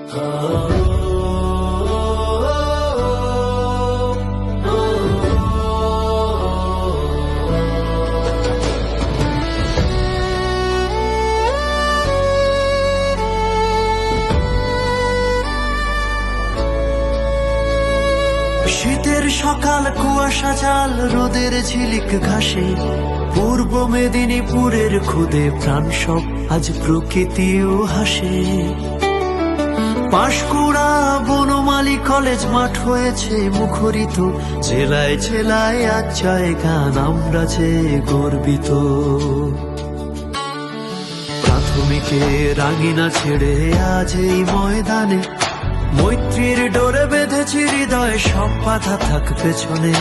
শীতের সকাল, কুয়াশা জাল, রোদের ঝিলিক ঘাসে, পূর্ব মেদিনীপুরের খুদে প্রাণ সব আজ প্রকৃতিও হাসে। পাঁশকুড়া বনমালী কলেজ মাঠ হয়েছে মুখরিত, জেলায় জেলায় আজ জায়গা আমরা যে গর্বিত। প্রাথমিকে রাঙিনা ছেড়ে আজ এই ময়দানে মৈত্রীর ডোরে বেঁধেছি হৃদয়, সব বাধা থাক পেছনে।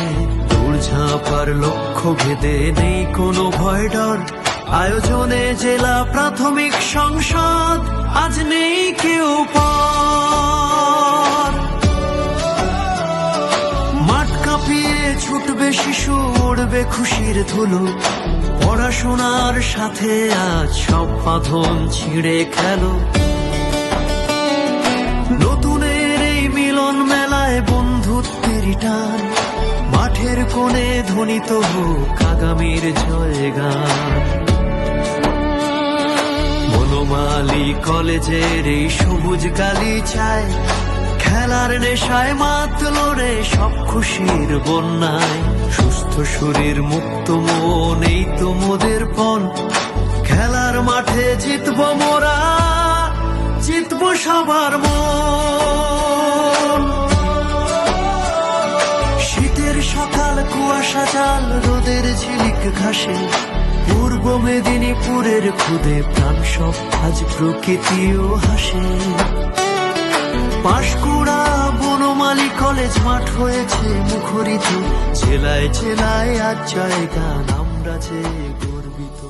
দৌড়ঝাঁপার লক্ষ্য ভেদে নেই কোনো ভয় ডর, আয়োজনে জেলা প্রাথমিক সংসদ আজ নেই কেউ পর। মাঠ কাঁপিয়ে ছুটবে শিশু, উড়বে খুশির ধুলো, পড়াশোনার সাথে আজ সব বাঁধন ছিঁড়ে খেলো। নতুনের এই মিলন মেলায় বন্ধুত্বের টান, মাঠের কোণে ধ্বনিত হোক আগামীর জয়গান। বনমালী কলেজের এই সবুজ গালিচায় খেলার নেশায় মাতল রে সব খুশির বন্যায়। সুস্থ শরীর মুক্ত মন এই তো মোদের পণ, খেলার মাঠে জিতব মোরা, জিতব সবার মন। শীতের সকাল, কুয়াশা জাল, রোদের ঝিলিক ঘাসে, পূর্ব মেদিনীপুরের খুদে প্রাণ সব আজ প্রকৃতিও হাসে। পাঁশকুড়া বনমালী কলেজ মাঠ হয়েছে মুখরিত, জেলায় জেলায় আজ জায়গা আমরা যে গর্বিত।